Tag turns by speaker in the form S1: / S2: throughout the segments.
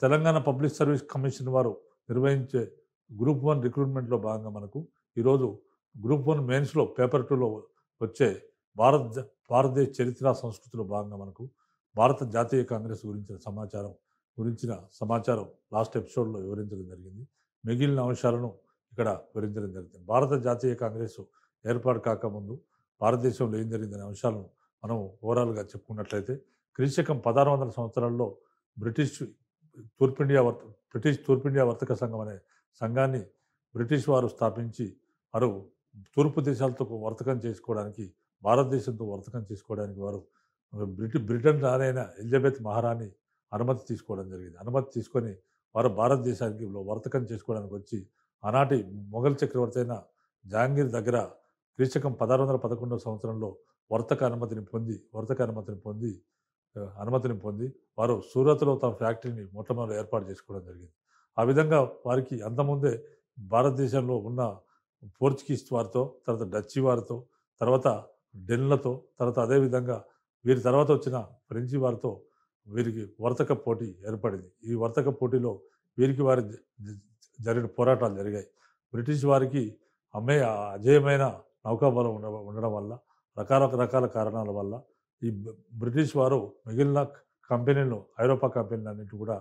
S1: Telangana public service commission వారు నిర్వహించే group 1 రిక్రూట్మెంట్‌లో భాగంగా మనకు ఈరోజు గ్రూప్ 1 మెయిన్స్‌లో పేపర్ 2లో వచ్చే భారత్ జ భారతదేశ చరిత్ర, సంస్కృతిలో భాగంగా మనకు భారత జాతీయ కాంగ్రెస్ గురించిన సమాచారం లాస్ట్ ఎపిసోడ్‌లో వివరించడం జరిగింది. మిగిలిన అంశాలను ఇక్కడ వివరించడం జరుగుతుంది. భారత జాతీయ కాంగ్రెస్ ఏర్పాటు కాకముందు భారతదేశంలో ఏం జరిగిందనే అంశాలను మనం ఓవరాల్‌గా చెప్పుకున్నట్లయితే క్రీశకం 1600 సంవత్సరాల్లో బ్రిటిష్ బ్రిటిష్ తూర్పు ఇండియా వర్తక సంఘం అనే సంఘాన్ని బ్రిటిష్ వారు స్థాపించి వారు తూర్పు దేశాలతో వర్తకం చేసుకోవడానికి, భారతదేశంతో వర్తకం చేసుకోవడానికి వారు బ్రిటన్ రాణైన ఎలిజబెత్ మహారాణి అనుమతి తీసుకోవడం జరిగింది. అనుమతి తీసుకొని వారు భారతదేశానికి వర్తకం చేసుకోవడానికి వచ్చి ఆనాటి మొఘల్ చక్రవర్తి అయిన జహాంగీర్ దగ్గర క్రీశకం 1611 సంవత్సరంలో వర్తక అనుమతిని పొంది వారు సూరత్‌లో తమ ఫ్యాక్టరీని మొట్టమొదట ఏర్పాటు చేసుకోవడం జరిగింది. ఆ విధంగా వారికి అంతకుముందే భారతదేశంలో ఉన్న పోర్చుగీస్ వారితో, తర్వాత డచ్ వారితో, తర్వాత డెన్‌లతో, తర్వాత అదే విధంగా వీరి తర్వాత వచ్చిన ఫ్రెంచి వారితో వీరికి వర్తక పోటీ ఏర్పడింది. ఈ వర్తక పోటీలో వీరికి వారి జ జ జరిగిన పోరాటాలు జరిగాయి. బ్రిటిష్ వారికి అజేయమైన నౌకాబలం ఉండడం వల్ల రకరకాల కారణాల వల్ల ఈ బ్రిటిష్ వారు మిగిలిన ఐరోపా కంపెనీలన్నిటిని కూడా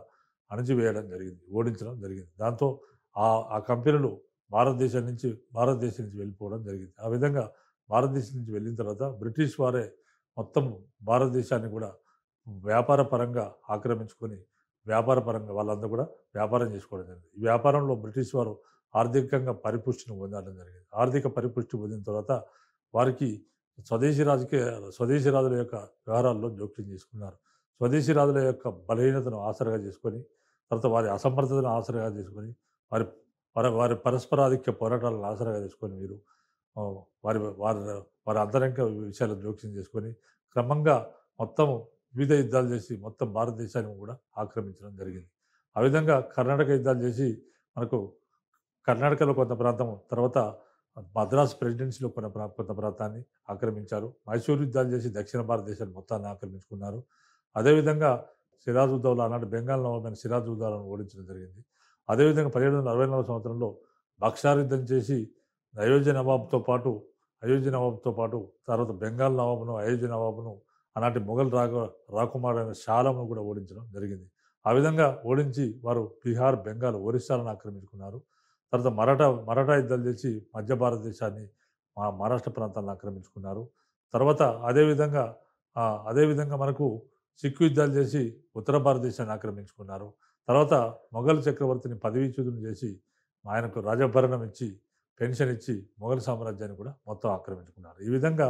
S1: అణచివేయడం జరిగింది. ఓడించడం జరిగింది. దాంతో ఆ కంపెనీలు భారతదేశం నుంచి వెళ్ళిపోవడం జరిగింది. ఆ విధంగా భారతదేశం నుంచి వెళ్ళిన తర్వాత బ్రిటిష్ వారే మొత్తం భారతదేశాన్ని కూడా వ్యాపార పరంగా ఆక్రమించుకొని, వ్యాపార పరంగా వాళ్ళందరూ కూడా వ్యాపారం చేసుకోవడం జరిగింది. ఈ వ్యాపారంలో బ్రిటిష్ వారు ఆర్థికంగా పరిపుష్టిని పొందడం జరిగింది. ఆర్థిక పరిపుష్టి పొందిన తర్వాత వారికి స్వదేశీ రాజుల యొక్క వ్యవహారాల్లో జోక్యం చేసుకున్నారు. స్వదేశీ రాజుల యొక్క బలహీనతను ఆసరాగా చేసుకొని, తర్వాత వారి అసమర్థతను ఆసరాగా చేసుకొని, వారి వారి పరస్పరాధిక్య పోరాటాలను ఆసరాగా చేసుకొని వీరు ఆహ్, వారి వారి వారి అంతరంగ విషయాలను జోక్యం చేసుకొని, క్రమంగా మొత్తం వివిధ యుద్ధాలు చేసి మొత్తం భారతదేశాన్ని కూడా ఆక్రమించడం జరిగింది. ఆ విధంగా కర్ణాటక యుద్ధాలు చేసి మనకు కర్ణాటకలో కొంత ప్రాంతం, తర్వాత మద్రాస్ ప్రెసిడెన్సీలో కొంత ప్రాంతాన్ని ఆక్రమించారు. మైసూర్ యుద్ధాలు చేసి దక్షిణ భారతదేశాన్ని మొత్తాన్ని ఆక్రమించుకున్నారు. అదేవిధంగా సిరాజుద్దౌలా ఆనాటి బెంగాల్ నవాబైన సిరాజుద్దౌలాను ఓడించడం జరిగింది. అదేవిధంగా 1764 సంవత్సరంలో బక్సార్ యుద్ధం చేసి అయోధ్య నవాబ్‌తో పాటు తర్వాత బెంగాల్ నవాబును, అయోధ్య నవాబును ఆనాటి మొఘల్ రాకుమారుడైన షా ఆలంను కూడా ఓడించడం జరిగింది. ఆ విధంగా ఓడించి వారు బీహార్, బెంగాల్, ఒరిస్సాలను ఆక్రమించుకున్నారు. తర్వాత మరాఠా యుద్ధాలు చేసి మధ్య భారతదేశాన్ని, మహారాష్ట్ర ప్రాంతాలను ఆక్రమించుకున్నారు. తర్వాత అదే విధంగా మనకు సిక్కు యుద్ధాలు చేసి ఉత్తర భారతదేశాన్ని ఆక్రమించుకున్నారు. తర్వాత మొఘల్ చక్రవర్తిని పదవీచ్యుతుని చేసి ఆయనకు రాజభరణం ఇచ్చి, పెన్షన్ ఇచ్చి మొఘల్ సామ్రాజ్యాన్ని కూడా మొత్తం ఆక్రమించుకున్నారు. ఈ విధంగా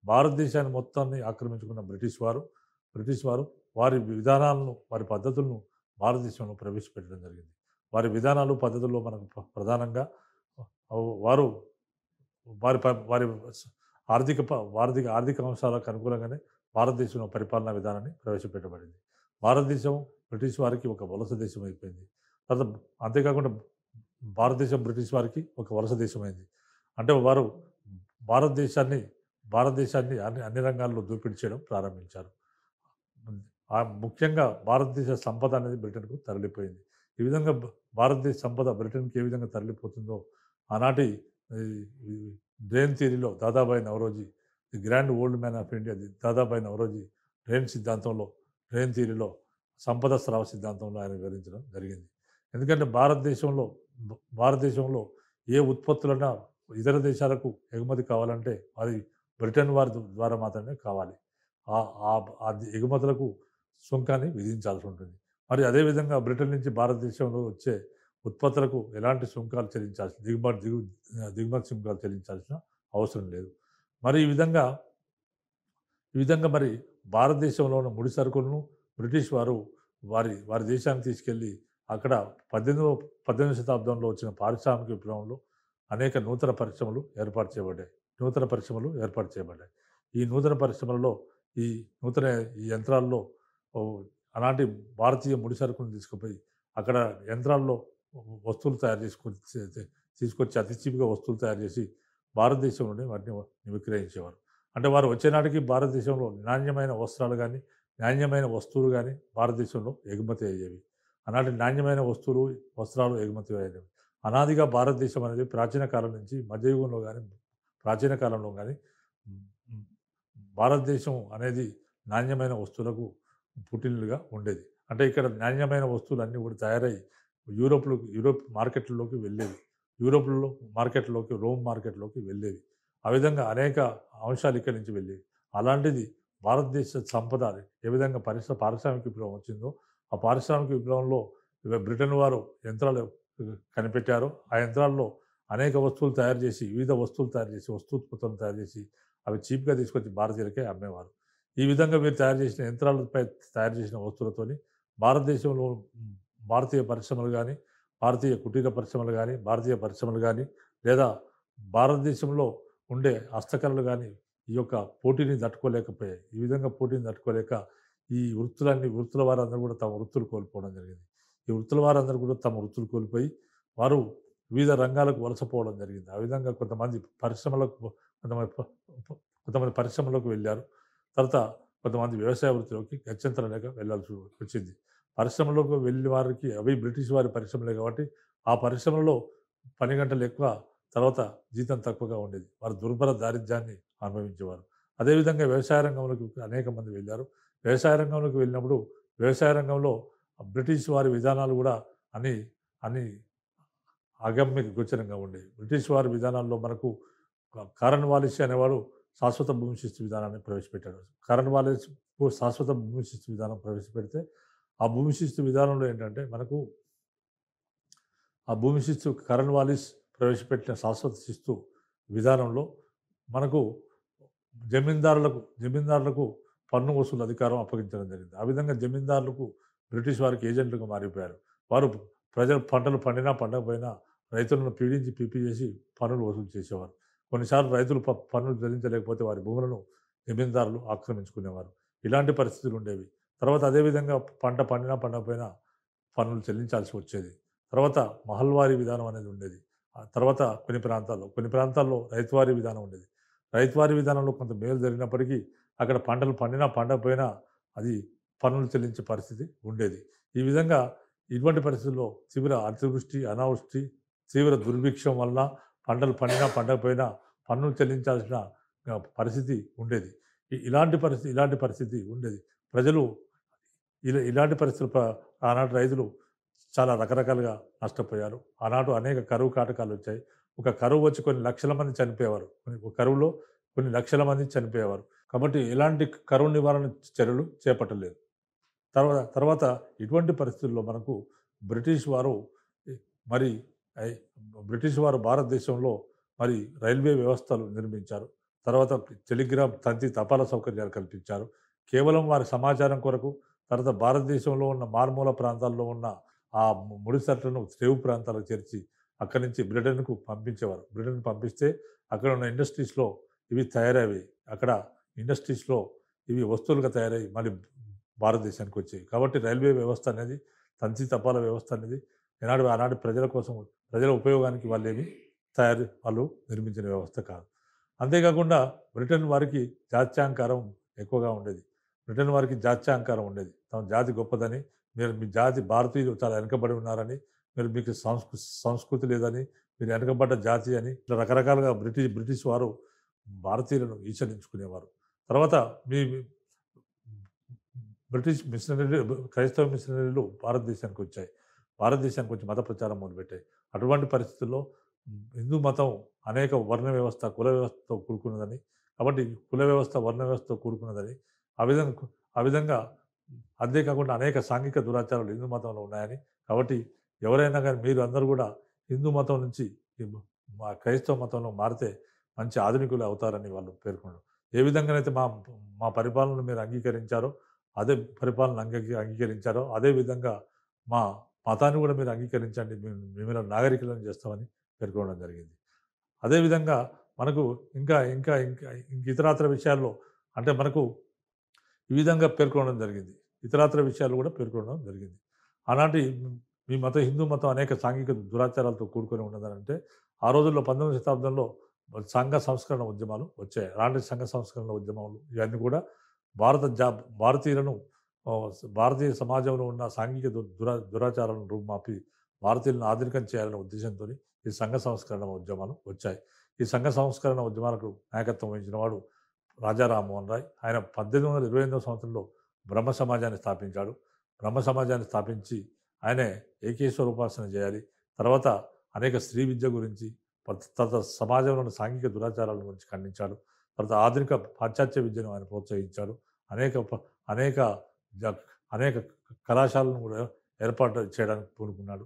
S1: భారతదేశాన్ని మొత్తాన్ని ఆక్రమించుకున్న బ్రిటిష్ వారు వారి విధానాలను, వారి పద్ధతులను భారతదేశంలో ప్రవేశపెట్టడం జరిగింది. వారి విధానాలు, పద్ధతుల్లో మనకు ప్రధానంగా వారు వారి ప వారి స్ ఆర్థిక ప వార్థిక ఆర్థిక అంశాలకు అనుగుణంగానే భారతదేశంలో పరిపాలనా విధానాన్ని ప్రవేశపెట్టబడింది. భారతదేశం బ్రిటిష్ వారికి ఒక వలస దేశం అయిపోయింది. తర్వాత అంతేకాకుండా భారతదేశం బ్రిటిష్ వారికి ఒక వలస దేశమైంది. అంటే వారు భారతదేశాన్ని భారతదేశాన్ని అన్ని అన్ని రంగాల్లో దోపిడీ చేయడం ప్రారంభించారు. ముఖ్యంగా భారతదేశ సంపద అనేది బ్రిటన్‌కు తరలిపోయింది. ఈ విధంగా భారతదేశ సంపద బ్రిటన్‌కి ఏ విధంగా తరలిపోతుందో ఆనాటి ఈ ఈ డ్రేన్ థియరీలో Dadabhai Naoroji, the grand old man of India Dadabhai Naoroji drain థియరీలో సంపద స్రావ సిద్ధాంతంలో ఆయన వివరించడం జరిగింది. ఎందుకంటే భారతదేశంలో ఏ ఉత్పత్తులైనా ఇతర దేశాలకు ఎగుమతి కావాలంటే అది బ్రిటన్ వారి ద్వారా మాత్రమే కావాలి. అది ఎగుమతులకు సుంకాన్ని విధించాల్సి ఉంటుంది. మరి అదేవిధంగా బ్రిటన్ నుంచి భారతదేశంలో వచ్చే ఉత్పత్తులకు ఎలాంటి సుంకాలు దిగుమతి సుంకాలు చెల్లించాల్సిన అవసరం లేదు. మరి ఈ విధంగా మరి భారతదేశంలో ఉన్న ముడి సరుకులను బ్రిటిష్ వారు వారి దేశానికి తీసుకెళ్ళి అక్కడ 18వ శతాబ్దంలో వచ్చిన పారిశ్రామిక విప్లవంలో అనేక నూతన పరిశ్రమలు ఏర్పాటు చేయబడ్డాయి. ఈ నూతన పరిశ్రమలలో ఈ నూతన ఈ యంత్రాల్లో ఓహ్, ఆనాటి భారతీయ ముడి సరుకులను తీసుకుపోయి అక్కడ యంత్రాల్లో వస్తువులు తయారు తీసుకొచ్చి అతి చీప్‌గా వస్తువులు తయారు చేసి భారతదేశంలోనే వాటిని విక్రయించేవారు. అంటే వారు వచ్చే నాటికి భారతదేశంలో నాణ్యమైన వస్త్రాలు గానీ, నాణ్యమైన వస్తువులు గానీ భారతదేశంలో ఎగుమతి అయ్యేవి. ఆనాటి నాణ్యమైన వస్తువులు, వస్త్రాలు ఎగుమతి అయ్యేవి. అనాదిగా భారతదేశం అనేది ప్రాచీన కాలం నుంచి మధ్యయుగంలో గానీ, ప్రాచీన కాలంలో గానీ హ్మ్, హ్మ్, భారతదేశం అనేది నాణ్యమైన వస్తువులకు పుట్టిల్లుగా ఉండేది. అంటే ఇక్కడ నాణ్యమైన వస్తువులన్నీ కూడా తయారై యూరోప్ మార్కెట్‌ల్లోకి వెళ్ళేవి. యూరోప్‌లో మార్కెట్‌లోకి, రోమ్ మార్కెట్‌లోకి వెళ్ళేవి. ఆ విధంగా అనేక అంశాలు ఇక్కడి నుంచి వెళ్ళేవి. అలాంటిది భారతదేశ సంపద ఏ విధంగా పారిశ్రామిక విప్లవం వచ్చిందో, ఆ పారిశ్రామిక విప్లవంలో బ్రిటన్ వారు యంత్రాలు కనిపెట్టారో, ఆ యంత్రాల్లో అనేక వస్తువులు తయారు చేసి, వివిధ వస్తువులు తయారు చేసి, వస్తూత్పత్తులను తయారు చేసి, అవి చీప్‌గా తీసుకొచ్చి భారతీయులకే అమ్మేవారు. ఈ విధంగా వీరు తయారు చేసిన యంత్రాలపై తయారు చేసిన వస్తువులతోని భారతదేశంలో భారతీయ పరిశ్రమలు గానీ, భారతీయ కుటీర పరిశ్రమలు గానీ, భారతీయ పరిశ్రమలు గానీ, లేదా భారతదేశంలో ఉండే హస్తకళలు గానీ, ఈ యొక్క పోటీని తట్టుకోలేకపోయాయి. ఈ విధంగా పోటీని తట్టుకోలేక ఈ వృత్తుల వారందరూ కూడా తమ వృత్తులు కోల్పోవడం జరిగింది. ఈ వృత్తుల వారందరూ కూడా తమ వృత్తులు కోల్పోయి, వారు వివిధ రంగాలకు వలసపోవడం జరిగింది. ఆ విధంగా కొంతమంది ప ప కొంతమంది పరిశ్రమలకు వెళ్లారు. తర్వాత కొంతమంది వ్యవసాయ వృత్తిలోకి గత్యంతరం లేక వెళ్ళాల్సి వచ్చింది. పరిశ్రమలోకి వెళ్ళిన వారికి అవి బ్రిటిష్ వారి పరిశ్రమలే కాబట్టి, ఆ పరిశ్రమలో పని గంటలు ఎక్కువ, తర్వాత జీతం తక్కువగా ఉండేది. వారు దుర్భర దారిద్ర్యాన్ని అనుభవించేవారు. అదేవిధంగా వ్యవసాయ రంగంలోకి అనేక మంది వెళ్లారు. వ్యవసాయ రంగంలోకి వెళ్ళినప్పుడు, వ్యవసాయ రంగంలో బ్రిటిష్ వారి విధానాలు గూడా అన్ని అన్ని అగమ్య గోచరంగా ఉండేవి. బ్రిటిష్ వారి విధానాల్లో మనకు కారన్ వాలిస్ అనేవాడు శాశ్వత భూమి శిస్తు విధానాన్ని ప్రవేశపెట్టాడు. కారన్ వాలిస్ శాశ్వత భూమి శిస్తు విధానం ప్రవేశపెడితే, ఆ భూమి శిస్తు విధానంలో ఏంటంటే మనకు ఆ భూమి శిస్తు కరణ్ వాలిస్ ప్రవేశపెట్టిన శాశ్వత శిస్తు విధానంలో మనకు జమీందారులకు పన్ను వసూలు అధికారం అప్పగించడం జరిగింది. ఆ విధంగా జమీందారులకు బ్రిటిష్ వారికి ఏజెంట్లుగా మారిపోయారు. వారు ప్రజలు పంటలు పండినా, పండకపోయినా రైతులను పీడించి, పిప్పి చేసి పన్నులు వసూలు చేసేవారు. కొన్నిసార్లు రైతులు పన్నులు చెల్లించలేకపోతే వారి భూములను జమీందారులు ఆక్రమించుకునేవారు. ఇలాంటి పరిస్థితులు ఉండేవి. తర్వాత అదేవిధంగా పంట పండినా, పండకపోయినా పన్నులు చెల్లించాల్సి వచ్చేది. తర్వాత మహల్వారీ విధానం అనేది ఉండేది. ఆ తర్వాత కొన్ని ప్రాంతాల్లో రైతువారీ విధానం ఉండేది. రైతువారీ విధానంలో కొంత మేలు జరిగినప్పటికీ, అక్కడ పంటలు పండినా, పండకపోయినా అది పన్నులు చెల్లించే పరిస్థితి ఉండేది. ఈ విధంగా ఇటువంటి పరిస్థితుల్లో తీవ్ర అతివృష్టి, అనావృష్టి, తీవ్ర దుర్భిక్షం వలన పంటలు పండినా, పండకపోయినా పన్నులు చెల్లించాల్సిన పరిస్థితి ఉండేది. ఇలాంటి పరిస్థితి ఉండేది. ప్రజలు ఇలాంటి పరిస్థితులు ఆనాటి రైతులు చాలా రకరకాలుగా నష్టపోయారు. ఆనాడు అనేక కరువు కాటకాలొచ్చాయి. ఒక కరువు వచ్చి కొన్ని లక్షల మంది చనిపోయేవారు. ఒక కరువులో కొన్ని లక్షల మంది చనిపోయేవారు. కాబట్టి ఎలాంటి కరువు నివారణ చర్యలు చేపట్టలేదు. తర్వాత ఇటువంటి పరిస్థితుల్లో మనకు బ్రిటిష్ వారు ఇ మరి ఐ బ్రిటిష్ వారు భారతదేశంలో మరి రైల్వే వ్యవస్థలు నిర్మించారు. తర్వాత టెలిగ్రామ్, తపాలా సౌకర్యాలు కల్పించారు. కేవలం వారి సమాచారం కొరకు, తర్వాత భారతదేశంలో ఉన్న మారుమూల ప్రాంతాల్లో ఉన్న ఆ ముడిసరుకులను రేవు ప్రాంతాలకు చేర్చి అక్కడి నుంచి బ్రిటన్‌కు పంపించేవారు. బ్రిటన్‌కి పంపిస్తే అక్కడ ఉన్న ఇండస్ట్రీస్‌లో ఇవి తయారయ్యేవి. అక్కడ ఇండస్ట్రీస్‌లో ఇవి వస్తువులుగా తయారై మళ్ళీ భారతదేశానికి వచ్చేవి. కాబట్టి రైల్వే వ్యవస్థ అనేది, తపాలా వ్యవస్థ అనేది ఆనాటి ప్రజల కోసం, ప్రజల ఉపయోగానికి వాళ్ళు నిర్మించిన వ్యవస్థ కాదు. అంతేకాకుండా బ్రిటన్ వారికి జాత్యహంకారం ఎక్కువగా ఉండేది. బ్రిటన్ వారికి జాత్యహంకారం ఉండేది. తమ జాతి గొప్పదని, మీ జాతి భారతీయులు చాలా వెనకబడి ఉన్నారని, మీకు సంస్కృతి లేదని, మీరు వెనకబడ్డ జాతి అని, ఇట్లా రకరకాలుగా బ్రిటిష్ వారు భారతీయులను ఈసడించుకునేవారు. తర్వాత మీ క్రైస్తవ మిషనరీలు భారతదేశానికి వచ్చాయి. భారతదేశానికి వచ్చి మత ప్రచారం మొదలుపెట్టాయి. అటువంటి పరిస్థితుల్లో హిందూ మతం అనేక వర్ణ వ్యవస్థ, కుల వ్యవస్థతో కూడుకున్నదని, కాబట్టి కుల వ్యవస్థ, వర్ణ వ్యవస్థతో కూడుకున్నదని, ఆ విధంగా ఆ విధంగా అంతేకాకుండా అనేక సాంఘిక దురాచారాలు హిందూ మతంలో ఉన్నాయని, కాబట్టి ఎవరైనా గానీ మీరు అందరూ గూడా హిందూ మతం నుంచి ఈ మా క్రైస్తవ మతంలో మారితే మంచి ఆధునికులు అవుతారని వాళ్ళు పేర్కొన్నారు. ఏ విధంగానైతే మా మా పరిపాలనను మీరు అంగీకరించారో, అదే పరిపాలన అంగీకరించారో, అదే విధంగా మా మతాన్ని గూడా మీరు అంగీకరించండి. మిమ్మల్ని నాగరికులను చేస్తామని పేర్కొనడం జరిగింది. అదేవిధంగా మనకు ఇంకా ఇంకా ఇంకా ఇంక ఇతరాతర విషయాల్లో అంటే మనకు ఈ విధంగా పేర్కొనడం జరిగింది. ఇతరాతర విషయాలు కూడా పేర్కొనడం జరిగింది. ఆనాటి మీ మతం హిందూ మతం అనేక సాంఘిక దురాచారాలతో కూడుకొని ఉన్నదనంటే, ఆ రోజుల్లో 19వ శతాబ్దంలో సంఘ సంస్కరణ ఉద్యమాలు వచ్చాయి. అలాంటి సంఘ సంస్కరణ ఉద్యమాలు ఇవన్నీ కూడా భారతీయులను భారతీయ సమాజంలో ఉన్న సాంఘిక దురాచారాలను రూపుమాపి భారతీయులను ఆధునికం చేయాలనే ఉద్దేశంతో ఈ సంఘ సంస్కరణ ఉద్యమాలు వచ్చాయి. ఈ సంఘ సంస్కరణ ఉద్యమాలకు నాయకత్వం వహించిన వాడు రాజా రామ్మోహన్ రాయ్. ఆయన 1828వ సంవత్సరంలో బ్రహ్మ సమాజాన్ని స్థాపించాడు. బ్రహ్మ సమాజాన్ని స్థాపించి ఆయనే ఏకేశ్వర ఉపాసన చేయాలి. తర్వాత అనేక స్త్రీ విద్య గురించి, తర్వాత సమాజంలోని సాంఘిక దురాచారాల గురించి ఖండించాడు. తర్వాత ఆధునిక పాశ్చాత్య విద్యను ఆయన ప్రోత్సహించాడు. అనేక అనేక జ అనేక కళాశాలను కూడా ఏర్పాటు చేయడానికి పూనుకున్నాడు.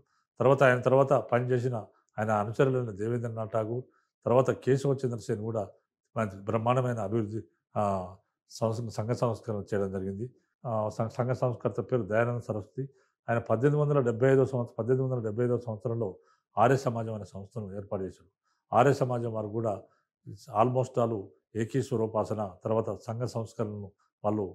S1: తర్వాత పనిచేసిన ఆయన అనుచరులైన దేవేంద్రనాథ్ ఠాగూర్, తర్వాత కేశవచంద్ర సేన్ కూడా మంచి బ్రహ్మాండమైన అభివృద్ధి ఆహ్, సంఘ సంస్కరణ చేయడం జరిగింది. సంఘ సంస్కర్త పేరు దయానంద సరస్వతి. ఆయన 1875వ సంవత్సరంలో ఆర్య సమాజం అనే సంస్థను ఏర్పాటు చేశాడు. ఆర్య సమాజం వారు కూడా ఆల్మోస్ట్ ఆల్ ఏకీశ్వరోపాసన, తర్వాత వాళ్ళు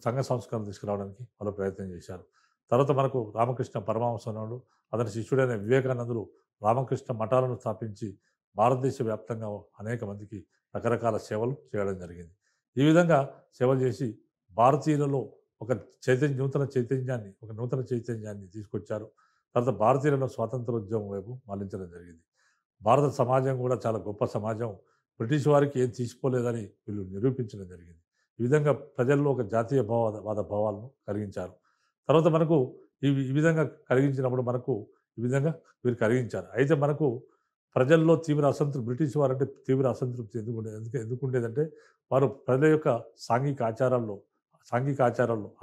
S1: సంఘ సంస్కరణ తీసుకురావడానికి వాళ్ళు ప్రయత్నం చేశారు. తర్వాత మనకు రామకృష్ణ పరమహంస ఉన్నాడు. అతని శిష్యుడైన వివేకానందుడు రామకృష్ణ మఠాలను స్థాపించి భారతదేశ వ్యాప్తంగా అనేక మందికి రకరకాల సేవలు చేయడం జరిగింది. ఈ విధంగా సేవలు చేసి భారతీయులలో ఒక నూతన చైతన్యాన్ని తీసుకొచ్చారు. తర్వాత భారతీయులను స్వాతంత్రోద్యమం వైపు మళ్లించడం జరిగింది. భారత సమాజం కూడా చాలా గొప్ప సమాజం. బ్రిటిష్ వారికి ఏం తీసుకోలేదని వీళ్ళు నిరూపించడం జరిగింది. ఈ విధంగా ప్రజల్లో ఒక జాతీయ వాద భావాలను కలిగించారు. తర్వాత మనకు ఈ విధంగా కలిగించినప్పుడు మనకు ఈ విధంగా వీరు కలిగించారు. అయితే మనకు ప్రజల్లో బ్రిటిష్ వారంటే తీవ్ర అసంతృప్తి ఎందుకుండేదంటే వారు ప్రజల యొక్క సాంఘిక ఆచారాల్లో,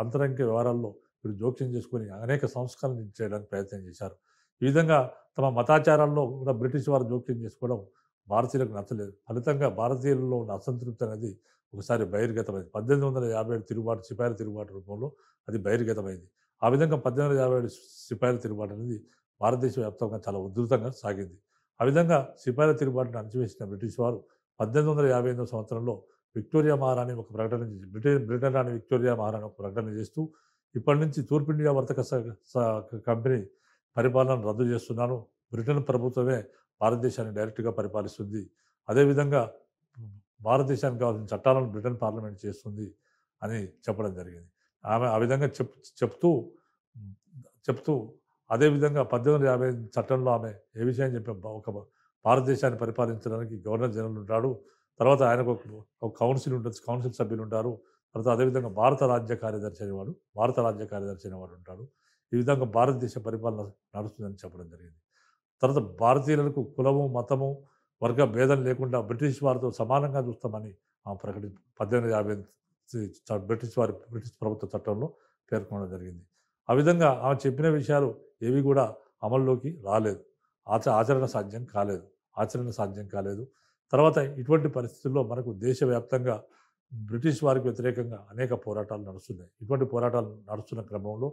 S1: అంతరంగిక వ్యవహారాల్లో వీరు జోక్యం చేసుకొని అనేక సంస్కరణలు చేయడానికి ప్రయత్నం చేశారు. ఈ విధంగా తమ మతాచారాల్లో కూడా బ్రిటిష్ వారు జోక్యం చేసుకోవడం భారతీయులకు నచ్చలేదు. ఫలితంగా భారతీయులలో ఉన్న అసంతృప్తి అనేది ఒకసారి బహిర్గతమైంది. 1857 సిపాయిల తిరుగుబాటు రూపంలో అది బహిర్గతమైంది. ఆ విధంగా 1857 సిపాయిల తిరుగుబాటు అనేది భారతదేశ వ్యాప్తంగా చాలా ఉధృతంగా సాగింది. ఆ విధంగా సిపాయిల తిరుగుబాటును అణచివేసిన బ్రిటిష్ వారు 1858వ సంవత్సరంలో విక్టోరియా మహారాణి ఒక ప్రకటన చేసి బ్రిటన్ రాణి విక్టోరియా మహారాణి ఒక ప్రకటన చేస్తూ ఇప్పటి నుంచి తూర్పు ఇండియా వర్తక కంపెనీ పరిపాలనను రద్దు చేస్తున్నాను. బ్రిటన్ ప్రభుత్వమే భారతదేశాన్ని డైరెక్ట్‌గా పరిపాలిస్తుంది. అదేవిధంగా భారతదేశానికి కావాల్సిన చట్టాలను బ్రిటన్ పార్లమెంట్ చేస్తుంది అని చెప్పడం జరిగింది. ఆమె ఆ విధంగా చెప్తూ చెప్తూ అదేవిధంగా 1858 చట్టంలో ఆమె ఏ విషయం ఒక భారతదేశాన్ని పరిపాలించడానికి గవర్నర్ జనరల్ ఉంటాడు. తర్వాత ఆయనకు ఒక కౌన్సిల్ ఉంటుంది. కౌన్సిల్ సభ్యులుంటారు. తర్వాత అదేవిధంగా భారత రాజ్య కార్యదర్శి అనేవాడు ఉంటాడు. ఈ విధంగా భారతదేశ పరిపాలన నడుస్తుందని చెప్పడం జరిగింది. తర్వాత భారతీయులకు కులము, మతము, వర్గ భేదం లేకుండా బ్రిటిష్ వారితో సమానంగా చూస్తామని 1858 బ్రిటిష్ ప్రభుత్వ చట్టంలో పేర్కొనడం జరిగింది. ఆ విధంగా ఆమె చెప్పిన విషయాలు ఏవి కూడా అమల్లోకి రాలేదు. ఆచరణ సాధ్యం కాలేదు. తర్వాత ఇటువంటి పరిస్థితుల్లో మనకు దేశవ్యాప్తంగా బ్రిటిష్ వారికి వ్యతిరేకంగా అనేక పోరాటాలు నడుస్తున్నాయి. ఇటువంటి పోరాటాలు నడుస్తున్న క్రమంలో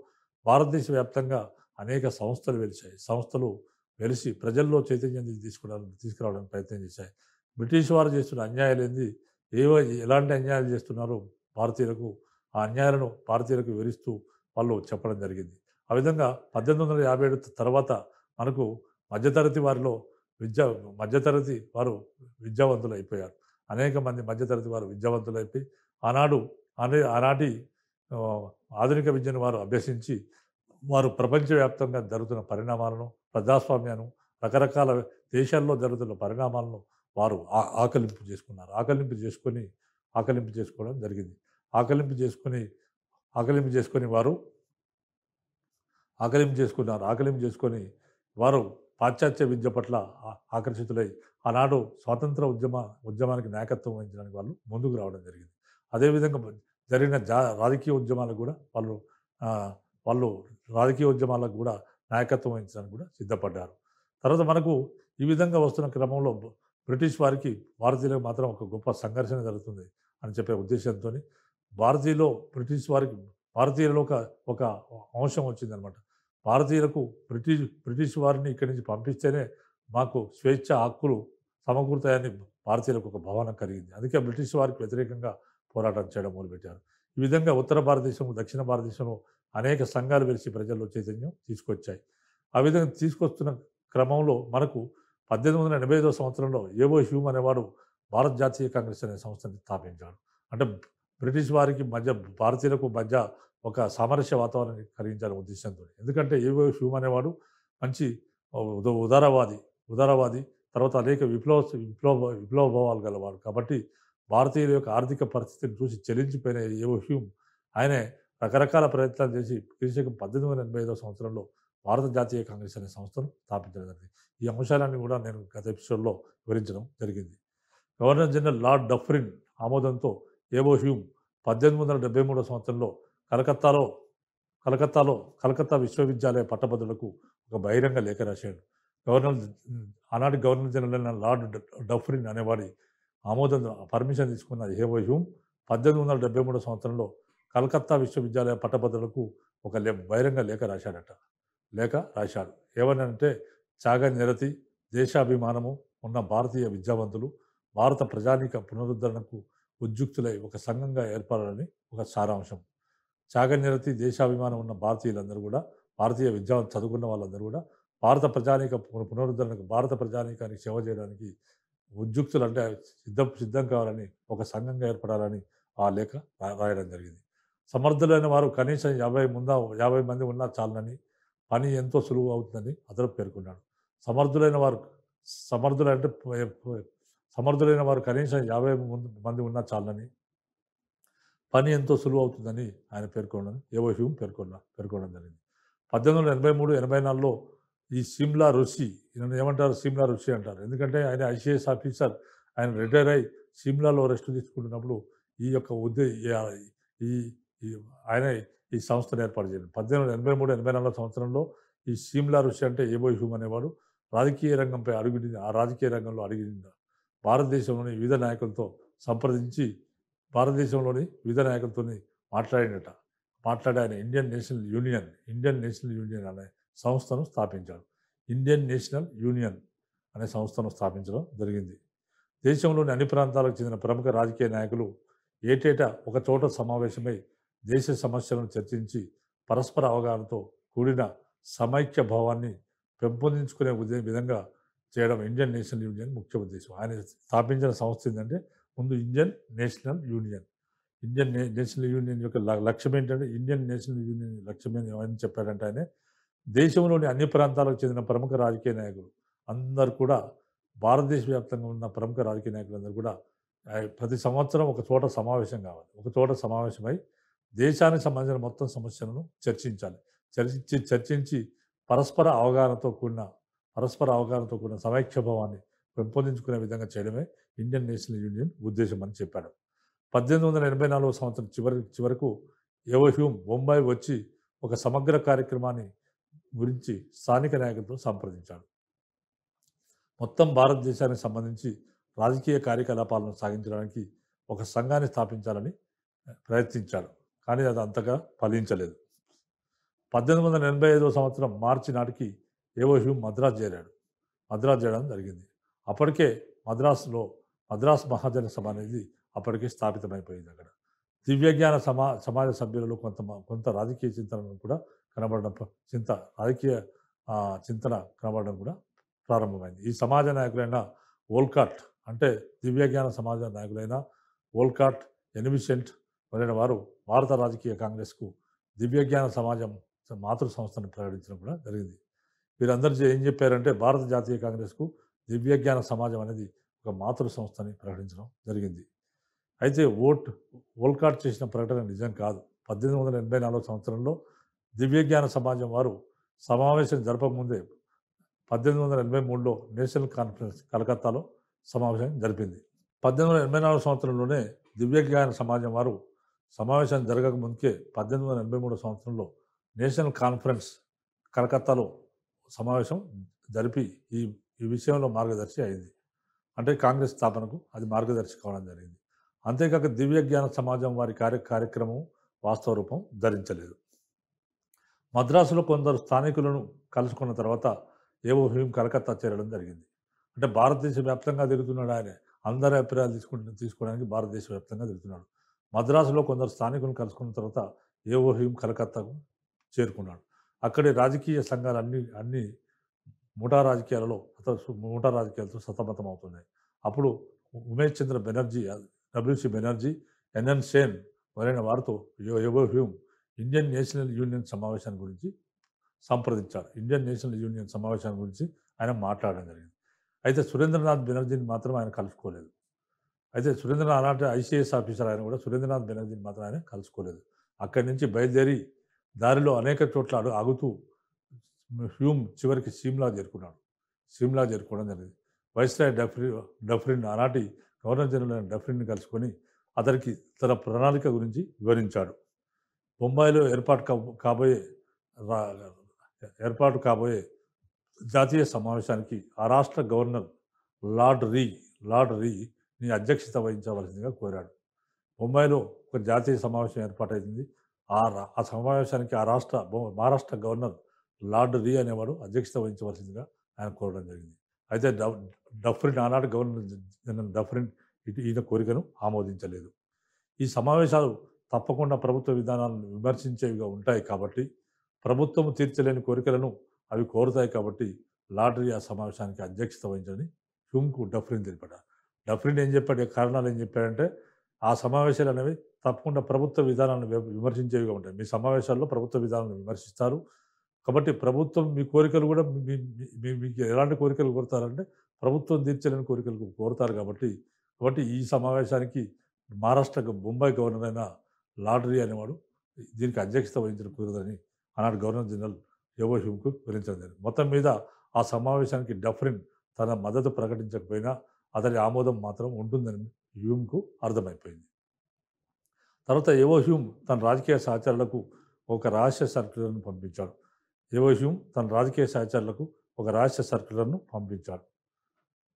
S1: భారతదేశ వ్యాప్తంగా అనేక సంస్థలు వెలిసి ప్రజల్లో చైతన్యం తీసుకురావడానికి ప్రయత్నం చేశాయి. బ్రిటిష్ వారు చేస్తున్న అన్యాయాలేంది, ఎలాంటి అన్యాయాలు చేస్తున్నారో భారతీయులకు ఆ అన్యాయాలను భారతీయులకు వివరిస్తూ వాళ్ళు చెప్పడం జరిగింది. ఆ విధంగా 1857 తర్వాత మనకు మధ్యతరగతి వారు విద్యావంతులైపోయారు. అనేక మంది మధ్యతరగతి వారు విద్యావంతులైపోయి ఆనాటి ఆధునిక విద్యను వారు అభ్యసించి వారు ప్రపంచవ్యాప్తంగా జరుగుతున్న పరిణామాలను, ప్రజాస్వామ్యాన్ని, రకరకాల దేశాల్లో జరుగుతున్న పరిణామాలను వారు ఆకలింపు చేసుకున్నారు. ఆకలింపు చేసుకోవడం జరిగింది. ఆకలింపు చేసుకొని వారు పాశ్చాత్య విద్య పట్ల ఆకర్షితులై ఆనాడు స్వాతంత్ర ఉద్యమానికి నాయకత్వం వహించడానికి వాళ్ళు ముందుకు రావడం జరిగింది. అదేవిధంగా జరిగిన రాజకీయ ఉద్యమాలకు కూడా వాళ్ళు రాజకీయ ఉద్యమాలకు కూడా నాయకత్వం వహించడానికి కూడా సిద్ధపడ్డారు. తర్వాత మనకు ఈ విధంగా వస్తున్న క్రమంలో బ్రిటిష్ వారికి భారతీయులకు మాత్రం ఒక గొప్ప సంఘర్షణ జరుగుతుంది అని చెప్పే ఉద్దేశంతో భారతీయులలో ఒక అంశం వచ్చిందనమాట. భారతీయులకు బ్రిటిష్ వారిని ఇక్కడి నుంచి పంపిస్తేనే మాకు స్వేచ్ఛ హక్కులు సమకూరుతాయని భారతీయులకు ఒక భావన కలిగింది. అందుకే బ్రిటిష్ వారికి వ్యతిరేకంగా పోరాటం చేయడం మొదలుపెట్టారు. ఈ విధంగా ఉత్తర భారతదేశం, దక్షిణ భారతదేశంలో అనేక సంఘాలు వెలిసి ప్రజల్లో చైతన్యం తీసుకొచ్చాయి. ఆ విధంగా తీసుకొస్తున్న క్రమంలో మనకు 1885 సంవత్సరంలో ఏవో హ్యూమ్ అనేవాడు భారత జాతీయ కాంగ్రెస్ అనే సంస్థని స్థాపించాడు. అంటే బ్రిటిష్ వారికి మధ్య భారతీయులకు మధ్య ఒక సామరస్య వాతావరణాన్ని కలిగించాలనే ఉద్దేశంతో. ఎందుకంటే ఏవో హ్యూమ్ అనేవాడు మంచి ఉదారవాది ఉదారవాది తర్వాత అనేక విప్లవ భావాలు గలవాడు. కాబట్టి భారతీయుల యొక్క ఆర్థిక పరిస్థితిని చూసి చలించిపోయిన ఏవో హ్యూమ్ ఆయనే రకరకాల ప్రయత్నాలు చేసి క్రీస్తు 1885 సంవత్సరంలో భారత జాతీయ కాంగ్రెస్ అనే సంస్థను స్థాపించడం జరిగింది. ఈ అంశాలన్నీ కూడా నేను గత ఎపిసోడ్‌లో వివరించడం జరిగింది. గవర్నర్ జనరల్ లార్డ్ డఫ్రిన్ ఆమోదంతో ఏవో హ్యూమ్ 1873 సంవత్సరంలో కలకత్తాలో కలకత్తా విశ్వవిద్యాలయ పట్టభద్రులకు ఒక బహిరంగ లేఖ రాశాడు. గవర్నర్ ఆనాటి గవర్నర్ జనరల్ అయిన లార్డ్ డఫ్రిన్ అనేవాడి ఆమోదం పర్మిషన్ తీసుకున్న ఏవో హ్యూమ్ 1873 సంవత్సరంలో కలకత్తా విశ్వవిద్యాలయ పట్టభద్రులకు ఒక బహిరంగ లేఖ రాశాడు. ఏమనంటే త్యాగ నిరతి, దేశాభిమానము ఉన్న భారతీయ విద్యావంతులు భారత ప్రజానీక పునరుద్ధరణకు ఉద్యుక్తులై ఒక సంఘంగా ఏర్పడాలని ఒక సారాంశం. త్యాగ నిరతి, దేశాభిమానం ఉన్న భారతీయులందరూ కూడా భారతీయ చదువుకున్న వాళ్ళందరూ కూడా భారత ప్రజానీక పునరుద్ధరణకు భారత ప్రజానీకానికి సేవ చేయడానికి ఉద్యుక్తులు అంటే సిద్ధం కావాలని ఒక సంఘంగా ఏర్పడాలని ఆ లేఖ రాయడం జరిగింది. సమర్థులైన వారు కనీసం 50 మంది ఉన్నా చాలని పని ఎంతో సులువు అవుతుందని అతను పేర్కొన్నాడు. సమర్థులైన వారు కనీసం 50 మంది ఉన్నా చాలని పని ఎంతో సులువు అవుతుందని ఆయన ఏవో హ్యూమ్ పేర్కొనడం జరిగింది. 1883-84లో ఈ సిమ్లా ఋషి ఏమంటారు, సిమ్లా ఋషి అంటారు. ఎందుకంటే ఆయన ఐసీఎస్ ఆఫీసర్, ఆయన రిటైర్ అయి సిమ్లాలో రెస్ట్ తీసుకుంటున్నప్పుడు ఈ యొక్క ఆయన ఈ సంస్థను ఏర్పాటు చేయాలి. 1883-84 సంవత్సరంలో ఈ సిమ్లా ఋషి అంటే ఏవో హ్యూమ్ అనేవాడు రాజకీయ రంగంపై ఆ రాజకీయ రంగంలో భారతదేశంలోని వివిధ నాయకులతో సంప్రదించి భారతదేశంలోని వివిధ నాయకులతో మాట్లాడి ఆయన ఇండియన్ నేషనల్ యూనియన్ అనే సంస్థను స్థాపించాడు. ఇండియన్ నేషనల్ యూనియన్ అనే సంస్థను స్థాపించడం జరిగింది. దేశంలోని అన్ని ప్రాంతాలకు చెందిన ప్రముఖ రాజకీయ నాయకులు ఏటేటా ఒక చోట సమావేశమై దేశ సమస్యలను చర్చించి పరస్పర అవగాహనతో కూడిన సమైక్య భావాన్ని పెంపొందించుకునే విధంగా చేయడం ఇండియన్ నేషనల్ యూనియన్ ముఖ్య ఉద్దేశం. ఆయన స్థాపించిన సంస్థ ఏంటంటే ముందు ఇండియన్ నేషనల్ యూనియన్ యొక్క లక్ష్యం ఏంటంటే ఇండియన్ నేషనల్ యూనియన్ లక్ష్యం ఏమని చెప్పాడంటే ఆయన దేశంలోని అన్ని ప్రాంతాలకు చెందిన ప్రముఖ రాజకీయ నాయకులు అందరూ కూడా భారతదేశ వ్యాప్తంగా ఉన్న ప్రముఖ రాజకీయ నాయకులందరూ కూడా ప్రతి సంవత్సరం ఒక చోట సమావేశం కావాలి. ఒక చోట సమావేశమై దేశానికి సంబంధించిన మొత్తం సమస్యలను చర్చించి పరస్పర అవగాహనతో కూడిన సమైక్య భావాన్ని పెంపొందించుకునే విధంగా చేయడమే ఇండియన్ నేషనల్ యూనియన్ ఉద్దేశం అని చెప్పాడు. 1884 సంవత్సరం చివరకు ఏవో హ్యూమ్ బొంబాయి వచ్చి ఒక సమగ్ర కార్యక్రమాన్ని గురించి స్థానిక నాయకులతో సంప్రదించాడు. మొత్తం భారతదేశానికి సంబంధించి రాజకీయ కార్యకలాపాలను సాగించడానికి ఒక సంఘాన్ని స్థాపించాలని ప్రయత్నించాడు. కానీ అది అంతగా ఫలించలేదు. 1885 సంవత్సరం మార్చి నాటికి ఏవో హ్యూమ్ మద్రాసు చేయడం జరిగింది. అప్పటికే మద్రాస్ మహాజన సభ అనేది అప్పటికే స్థాపితమైపోయింది. అక్కడ దివ్యజ్ఞాన సమాజ సభ్యులలో కొంత రాజకీయ చింతన కూడా కనబడడం కూడా ప్రారంభమైంది. ఈ సమాజ నాయకులైన వోల్కాట్ అంటే దివ్యజ్ఞాన సమాజ నాయకులైన వోల్కాట్, ఎనిమిసెంట్ మొదలైన వారు భారత రాజకీయ కాంగ్రెస్కు దివ్యజ్ఞాన సమాజం మాతృ సంస్థను ప్రకటించడం కూడా జరిగింది. వీరందరూ ఏం చెప్పారంటే భారత జాతీయ కాంగ్రెస్కు దివ్యజ్ఞాన సమాజం అనేది ఒక మాతృ సంస్థని ప్రకటించడం జరిగింది. అయితే వోల్కాట్ చేసిన ప్రకటన నిజం కాదు. 1884 సంవత్సరంలో దివ్యజ్ఞాన సమాజం వారు సమావేశం జరపకముందే 1883లో నేషనల్ కాన్ఫరెన్స్ కలకత్తాలో సమావేశం జరిపింది. 1884 సంవత్సరంలోనే దివ్యజ్ఞాన సమాజం వారు సమావేశం జరగక ముందుకే 1883 సంవత్సరంలో నేషనల్ కాన్ఫరెన్స్ కలకత్తాలో సమావేశం జరిపి ఈ విషయంలో మార్గదర్శి అయింది. అంటే కాంగ్రెస్ స్థాపనకు అది మార్గదర్శి కావడం జరిగింది. అంతేకాక దివ్యజ్ఞాన సమాజం వారి కార్యక్రమం వాస్తవ రూపం ధరించలేదు. మద్రాసులో కొందరు స్థానికులను కలుసుకున్న తర్వాత ఏవో హ్యూమ్ కలకత్తా చేరడం జరిగింది. అంటే భారతదేశ వ్యాప్తంగా తిరుగుతున్నాడు ఆయన. అందరి అభిప్రాయాలు తీసుకోవడానికి భారతదేశ వ్యాప్తంగా తిరుగుతున్నాడు. మద్రాసులో కొందరు స్థానికులను కలుసుకున్న తర్వాత ఏవో హ్యూమ్ కలకత్తాకు చేరుకున్నాడు. అక్కడి రాజకీయ సంఘాలు అన్ని ముఠా రాజకీయాలతో సతమతం అవుతున్నాయి. అప్పుడు ఉమేష్ చంద్ర బెనర్జీ, WC బెనర్జీ, NN సేన్ మొదలైన వారితో ఏవో హ్యూమ్ ఇండియన్ నేషనల్ యూనియన్ సమావేశాన్ని గురించి సంప్రదించాడు. ఇండియన్ నేషనల్ యూనియన్ సమావేశాన్ని గురించి ఆయన మాట్లాడడం జరిగింది. అయితే సురేంద్రనాథ్ బెనర్జీని మాత్రం ఆయన కలుసుకోలేదు. అయితే సురేంద్రనాథ్ అలాంటి ఐసీఎస్ ఆఫీసర్ ఆయన కూడా సురేంద్రనాథ్ బెనర్జీని మాత్రం ఆయన కలుసుకోలేదు. అక్కడి నుంచి బయలుదేరి దారిలో అనేక చోట్ల ఆగుతూ హ్యూమ్ చివరికి సిమ్లా చేరుకున్నాడు. సిమ్లా చేరుకోవడం జరిగింది. వైస్రాయ్ డఫ్రిన్ ఆనాటి గవర్నర్ జనరల్ అయిన డఫ్రిన్ని కలుసుకొని అతనికి తన ప్రణాళిక గురించి వివరించాడు. బొంబాయిలో ఏర్పాటు కాబోయే జాతీయ సమావేశానికి ఆ రాష్ట్ర గవర్నర్ లార్డ్ రీని అధ్యక్షత వహించవలసిందిగా కోరాడు. బొంబాయిలో ఒక జాతీయ సమావేశం ఏర్పాటైంది. ఆ సమావేశానికి మహారాష్ట్ర గవర్నర్ లార్డ్ రీ అనేవాడు అధ్యక్షత వహించవలసిందిగా ఆయన కోరడం జరిగింది. అయితే డఫ్రిన్ ఆనాటి గవర్నర్ జనరల్ డఫ్రిన్ ఈయన కోరికను ఆమోదించలేదు. ఈ సమావేశాలు తప్పకుండా ప్రభుత్వ విధానాలను విమర్శించేవిగా ఉంటాయి కాబట్టి, ప్రభుత్వం తీర్చలేని కోరికలను అవి కోరుతాయి కాబట్టి లార్డ్ రీ ఆ సమావేశానికి అధ్యక్షత వహించని హ్యూమ్కు డఫ్రిన్ తెలిపాడు. డఫ్రిన్ ఏం చెప్పాడు, కారణాలు ఏం చెప్పాడంటే, ఆ సమావేశాలు అనేవి తప్పకుండా ప్రభుత్వ విధానాలను విమర్శించేవిగా ఉంటాయి. మీ సమావేశాల్లో ప్రభుత్వ విధానాలను విమర్శిస్తారు కాబట్టి ప్రభుత్వం మీ కోరికలు కూడా మీకు ఎలాంటి కోరికలు కోరుతారంటే ప్రభుత్వం తీర్చలేని కోరికలు కోరుతారు కాబట్టి ఈ సమావేశానికి బొంబాయి గవర్నర్ అయిన లార్డ్ రీ అనేవాడు దీనికి అధ్యక్షత వహించడం కుదరదని ఆనాడు గవర్నర్ జనరల్ యవో హ్యూమ్కు వివరించడం జరిగింది. మొత్తం మీద ఆ సమావేశానికి డఫ్రిన్ తన మద్దతు ప్రకటించకపోయినా అతని ఆమోదం మాత్రం ఉంటుందని హ్యూమ్కు అర్థమైపోయింది. తర్వాత యవో హ్యూమ్ తన రాజకీయ సహచరులకు ఒక రహస్య సర్క్యులర్ను పంపించాడు.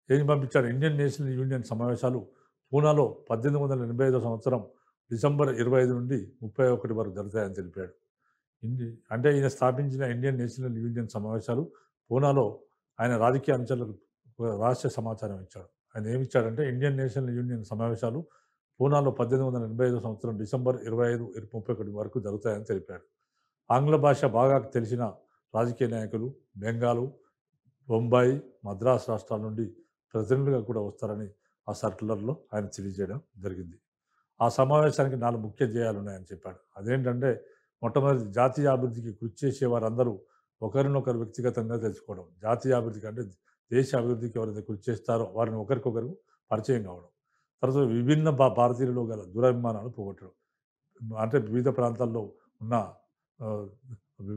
S1: ఏం పంపించాడు? ఇండియన్ నేషనల్ యూనియన్ సమావేశాలు పూనాలో 1885 సంవత్సరం డిసెంబర్ 25 నుండి 31 వరకు జరుగుతాయని తెలిపాడు. అంటే ఈయన స్థాపించిన ఇండియన్ నేషనల్ యూనియన్ సమావేశాలు పూనాలో ఆయన రాజకీయ అనుచరులకు రహస్య సమాచారం ఇచ్చాడు. ఆయన ఏమిచ్చాడంటే, ఇండియన్ నేషనల్ యూనియన్ సమావేశాలు పూనాలో 1885 సంవత్సరం డిసెంబర్ 25, 31 వరకు జరుగుతాయని తెలిపాడు. ఆంగ్ల భాష బాగా తెలిసిన రాజకీయ నాయకులు బెంగాలు, బొంబాయి, మద్రాసు రాష్ట్రాల నుండి ప్రతినిధులుగా కూడా వస్తారని ఆ సర్క్యులర్లో ఆయన తెలియజేయడం జరిగింది. ఆ సమావేశానికి 4 ముఖ్య ధ్యేయాలు ఉన్నాయని చెప్పాడు. అదేంటంటే, మొట్టమొదటి జాతీయ అభివృద్ధికి కృషి చేసే వారందరూ ఒకరినొకరు వ్యక్తిగతంగా తెలుసుకోవడం. జాతీయ అభివృద్ధికి అంటే దేశ అభివృద్ధికి ఎవరైతే కృషి చేస్తారో వారిని ఒకరికొకరు పరిచయం కావడం. తర్వాత విభిన్న భారతీయులలో గల దురభిమానాలు పోగొట్టడం. అంటే వివిధ ప్రాంతాల్లో ఉన్న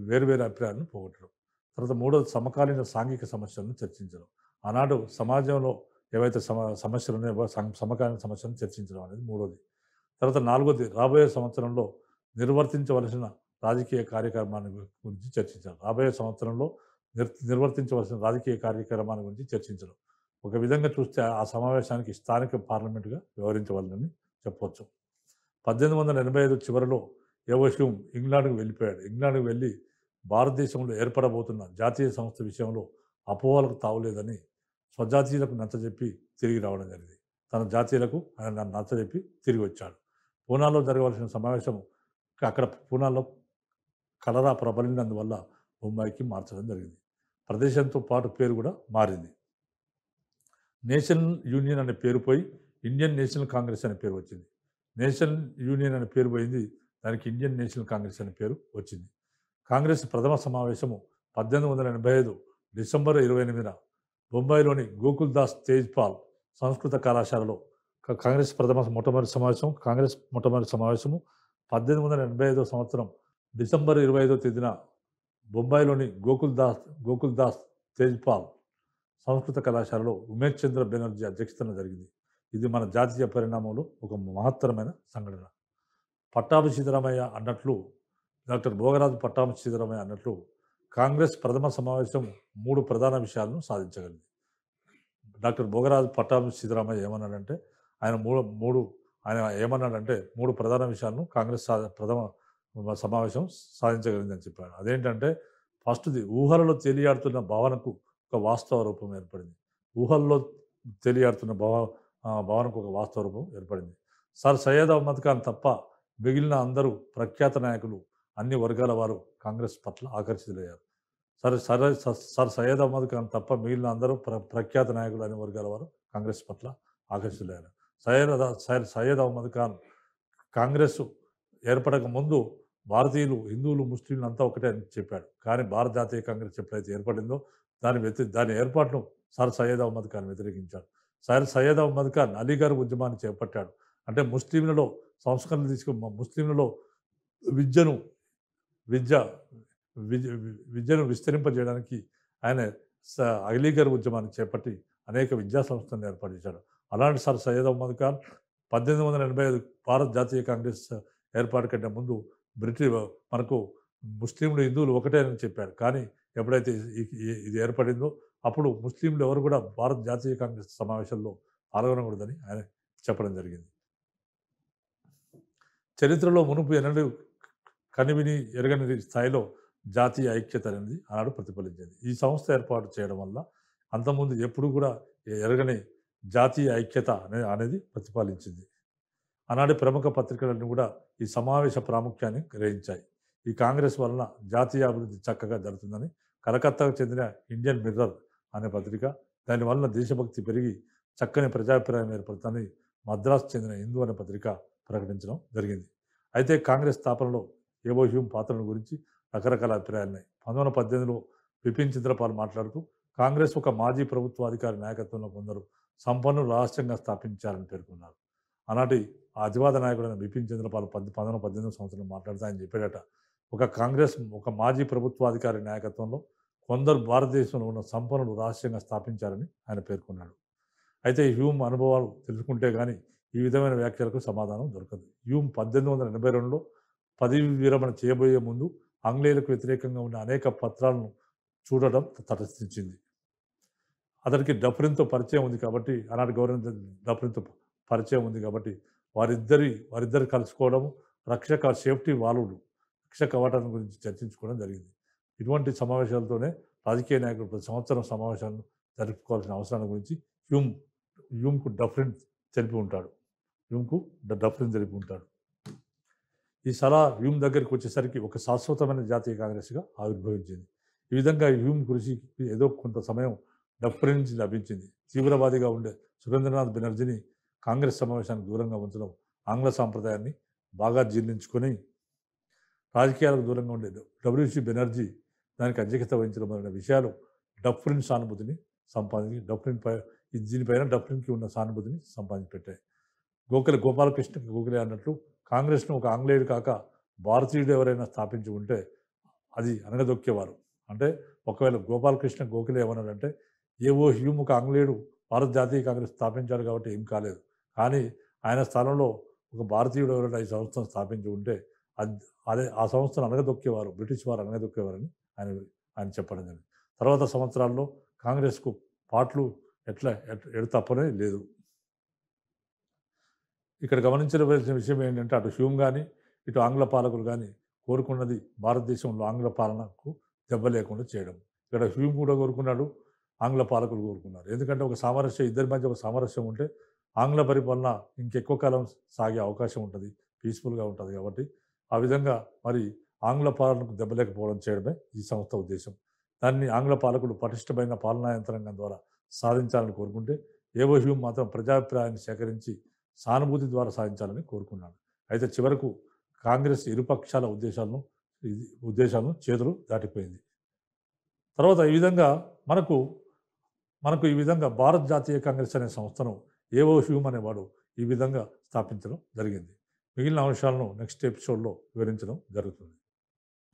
S1: వేరు అభిప్రాయాలను పోగొట్టడం. తర్వాత మూడోది సమకాలీన సాంఘిక సమస్యలను చర్చించడం. ఆనాడు సమాజంలో ఏవైతే సమస్యలు ఉన్నాయో సమకాలీన సమస్యలను చర్చించడం అనేది మూడోది. తర్వాత నాలుగోది రాబోయే సంవత్సరంలో నిర్వర్తించవలసిన రాజకీయ కార్యక్రమాన్ని గురించి చర్చించడం. రాబోయే సంవత్సరంలో నిర్వర్తించవలసిన రాజకీయ కార్యక్రమాన్ని గురించి చర్చించడం. ఒక విధంగా చూస్తే ఆ సమావేశానికి స్థానిక పార్లమెంటుగా వ్యవహరించవాలని చెప్పవచ్చు. 1885 చివరిలో యవో హ్యూమ్ ఇంగ్లాండ్కు వెళ్ళిపోయాడు. ఇంగ్లాండ్కు వెళ్ళి భారతదేశంలో ఏర్పడబోతున్న జాతీయ సంస్థ విషయంలో అపోహలకు తావులేదని స్వజాతీయులకు నచ్చజెప్పి తిరిగి రావడం జరిగింది. తన జాతీయులకు ఆయన నచ్చజెప్పి తిరిగి వచ్చాడు. పూనాలో జరగవలసిన సమావేశం అక్కడ పూనాలో కలరా ప్రబలినందువల్ల బొంబాయికి మార్చడం జరిగింది. ప్రదేశంతో పాటు పేరు కూడా మారింది. నేషనల్ యూనియన్ అనే పేరు పోయి ఇండియన్ నేషనల్ కాంగ్రెస్ అనే పేరు వచ్చింది. నేషనల్ యూనియన్ అనే పేరు పోయింది, దానికి ఇండియన్ నేషనల్ కాంగ్రెస్ అనే పేరు వచ్చింది. కాంగ్రెస్ ప్రథమ సమావేశము 1885 డిసెంబర్ 28న బొంబాయిలోని గోకుల్దాస్ తేజ్పాల్ సంస్కృత కళాశాలలో కాంగ్రెస్ మొట్టమొదటి సమావేశము 1885 సంవత్సరం డిసెంబర్ 25వ తేదీన బొంబాయిలోని గోకుల్దాస్ తేజ్పాల్ సంస్కృత కళాశాలలో ఉమేష్ చంద్ర బెనర్జీ అధ్యక్షతన జరిగింది. ఇది మన జాతీయ పరిణామంలో ఒక మహత్తరమైన సంఘటన. పట్టాభి సీతారామయ్య అన్నట్లు, డాక్టర్ భోగరాజు పట్టాభి సీతారామయ్య అన్నట్లు కాంగ్రెస్ ప్రథమ సమావేశం 3 ప్రధాన విషయాలను సాధించగలిగింది. డాక్టర్ భోగరాజు పట్టాభి సీతారామయ్య ఏమన్నాడంటే, ఆయన ఏమన్నాడంటే 3 ప్రధాన విషయాలను కాంగ్రెస్ ప్రథమ సమావేశం సాధించగలిగిందని చెప్పాడు. అదేంటంటే, ఫస్ట్ది ఊహలలో తేలియాడుతున్న భావనకు ఒక వాస్తవ రూపం ఏర్పడింది. ఊహల్లో తేలియాడుతున్న భావనకు ఒక వాస్తవ రూపం ఏర్పడింది. సర్ సయ్యద్ అహ్మద్ ఖాన్ తప్ప మిగిలిన అందరూ ప్రఖ్యాత నాయకులు, అన్ని వర్గాల వారు కాంగ్రెస్ పట్ల ఆకర్షితులయ్యారు. సర్ సయ్యద్ అహ్మద్ ఖాన్ తప్ప మిగిలిన అందరూ ప్రఖ్యాత నాయకులు, అన్ని వర్గాల వారు కాంగ్రెస్ పట్ల ఆకర్షితులయ్యారు. సయ్యద్ అహ్మద్ ఖాన్ కాంగ్రెస్ ఏర్పడక ముందు భారతీయులు, హిందువులు, ముస్లింలు అంతా ఒకటే అని చెప్పాడు. కానీ భారత జాతీయ కాంగ్రెస్ ఎప్పుడైతే ఏర్పడిందో దాని ఏర్పాటును సర్ సయ్యద్ అహ్మద్ ఖాన్ వ్యతిరేకించాడు. సర్ సయ్యద్ అహ్మద్ ఖాన్ అలీగర్ ఉద్యమాన్ని చేపట్టాడు. అంటే ముస్లింలలో సంస్కరణలు ముస్లింలలో విద్యను విద్య విద్య విద్యను విస్తరింపజేయడానికి ఆయన అలీగర్ ఉద్యమాన్ని చేపట్టి అనేక విద్యా సంస్థలను ఏర్పాటు చేశాడు. అలాంటి సర్ సయ్యద్ అహ్మద్ ఖాన్ 1885 భారత జాతీయ కాంగ్రెస్ ఏర్పాటు కంటే ముందు మనకు ముస్లింలు, హిందువులు ఒకటే అని చెప్పాడు. కానీ ఎప్పుడైతే ఇది ఏర్పడిందో అప్పుడు ముస్లింలు ఎవరు కూడా భారత జాతీయ కాంగ్రెస్ సమావేశంలో పాల్గొనకూడదని ఆయన చెప్పడం జరిగింది. చరిత్రలో మునుపు ఎన్నడూ కనివిని ఎరగని స్థాయిలో జాతీయ ఐక్యత అనేది ఆనాడు ప్రతిఫలించింది. ఈ సంస్థ ఏర్పాటు చేయడం వల్ల అంతకుముందు ఎప్పుడు కూడా ఎరగని జాతీయ ఐక్యత అనేది ప్రతిఫలించింది. ఆనాటి ప్రముఖ పత్రికలన్నీ కూడా ఈ సమావేశ ప్రాముఖ్యాన్ని గ్రహించాయి. ఈ కాంగ్రెస్ వలన జాతీయ అభివృద్ధి చక్కగా జరుగుతుందని కలకత్తాకు చెందిన ఇండియన్ మిర్రర్ అనే పత్రిక, దానివల్ల దేశభక్తి పెరిగి చక్కని ప్రజాభిప్రాయం ఏర్పడుతుందని మద్రాసు చెందిన హిందూ అనే పత్రిక ప్రకటించడం జరిగింది. అయితే కాంగ్రెస్ స్థాపనలో ఏవో హ్యూమ్ పాత్రను గురించి రకరకాల అభిప్రాయాలున్నాయి. 1918లో బిపిన్ చంద్రపాల్ మాట్లాడుతూ కాంగ్రెస్ ఒక మాజీ ప్రభుత్వాధికారి నాయకత్వంలో కొందరు సంపన్నులు రహస్యంగా స్థాపించారని పేర్కొన్నారు. ఆనాటి ఆ అతివాద నాయకుడైన బిపిన్ చంద్రపాల్ 1918 సంవత్సరంలో మాట్లాడుతూ ఆయన చెప్పాడట, ఒక మాజీ ప్రభుత్వాధికారి నాయకత్వంలో కొందరు భారతదేశంలో ఉన్న సంపన్నులు రహస్యంగా స్థాపించారని ఆయన పేర్కొన్నాడు. అయితే హ్యూమ్ అనుభవాలు తెలుసుకుంటే కానీ ఈ విధమైన వ్యాఖ్యలకు సమాధానం దొరకదు. హ్యూమ్ 1882లో పదవి విరమణ చేయబోయే ముందు ఆంగ్లేయులకు వ్యతిరేకంగా ఉన్న అనేక పత్రాలను చూడటం తటస్థించింది. అతనికి డఫ్రిన్తో పరిచయం ఉంది కాబట్టి, ఆనాటి గవర్నర్ డఫ్రిన్తో పరిచయం ఉంది కాబట్టి వారిద్దరు కలుసుకోవడం, సేఫ్టీ వాల్వులు, రక్షక కవాటాల గురించి చర్చించుకోవడం జరిగింది. ఇటువంటి సమావేశాలతోనే రాజకీయ నాయకులు ప్రతి సంవత్సరం సమావేశాలను జరుపుకోవాల్సిన అవసరాల గురించి హ్యూమ్కు డఫ్రిన్ తెలిపి ఉంటాడు. ఈ సలహా హ్యూమ్ దగ్గరికి వచ్చేసరికి ఒక శాశ్వతమైన జాతీయ కాంగ్రెస్గా ఆవిర్భవించింది. ఈ విధంగా హ్యూమ్ కృషికి ఏదో కొంత సమయం డఫ్రిన్ నుంచి లభించింది. తీవ్రవాదిగా ఉండే సురేంద్రనాథ్ బెనర్జీని కాంగ్రెస్ సమావేశానికి దూరంగా ఉంచడం, ఆంగ్ల సాంప్రదాయాన్ని బాగా జీర్ణించుకొని రాజకీయాలకు దూరంగా ఉండే డబ్ల్యూసి బెనర్జీ దానికి అధ్యక్షత వహించడం అనే విషయాలు డఫ్రిన్ సానుభూతిని దీనిపైన డఫ్రిన్కి ఉన్న సానుభూతిని సంపాదించి పెట్టాయి. గోపాలకృష్ణ గోఖలే అన్నట్లు కాంగ్రెస్ను ఒక ఆంగ్లేయుడు కాక భారతీయుడు ఎవరైనా స్థాపించి ఉంటే అది అనగదొక్కేవారు. అంటే ఒకవేళ గోపాలకృష్ణ గోఖలే ఏమన్నాడంటే, ఏవో హ్యూమ్ ఒక ఆంగ్లేయుడు భారత జాతీయ కాంగ్రెస్ స్థాపించాడు కాబట్టి ఏం కాలేదు, కానీ ఆయన స్థానంలో ఒక భారతీయుడు ఎవరైనా ఈ సంస్థను స్థాపించి ఉంటే ఆ సంస్థను అనగదొక్కేవారు, బ్రిటిష్ వారు అనగదొక్కేవారని ఆయన చెప్పడం జరిగింది. తర్వాత సంవత్సరాల్లో కాంగ్రెస్కు పాటలు ఎడు తప్పనే లేదు. ఇక్కడ గమనించవలసిన విషయం ఏంటంటే, అటు హ్యూమ్ కానీ ఇటు ఆంగ్ల పాలకులు కానీ కోరుకున్నది భారతదేశంలో ఆంగ్ల పాలనకు దెబ్బ లేకుండా చేయడం. ఇక్కడ హ్యూమ్ కూడా కోరుకున్నాడు, ఆంగ్ల పాలకులు కోరుకున్నారు. ఎందుకంటే ఇద్దరి మధ్య ఒక సామరస్యం ఉంటే ఆంగ్ల పరిపాలన ఇంకెక్కువ కాలం సాగే అవకాశం ఉంటుంది, పీస్ఫుల్గా ఉంటుంది. కాబట్టి ఆ విధంగా మరి ఆంగ్ల పాలనకు దెబ్బ లేకపోవడం చేయడమే ఈ సంస్థ ఉద్దేశం. దాన్ని ఆంగ్ల పాలకులు పటిష్టమైన పాలనా యంత్రాంగం ద్వారా సాధించాలని కోరుకుంటే, ఏవో హ్యూమ్ మాత్రం ప్రజాభిప్రాయాన్ని సేకరించి సానుభూతి ద్వారా సాధించాలని కోరుకున్నాడు. అయితే చివరకు కాంగ్రెస్ ఇరుపక్షాల ఉద్దేశాలను చేతులు దాటిపోయింది. తర్వాత ఈ విధంగా మనకు ఈ విధంగా భారత జాతీయ కాంగ్రెస్ అనే సంస్థను ఏవో హ్యూమ్ అనేవాడు ఈ విధంగా స్థాపించడం జరిగింది. మిగిలిన అంశాలను నెక్స్ట్ ఎపిసోడ్లో వివరించడం జరుగుతుంది.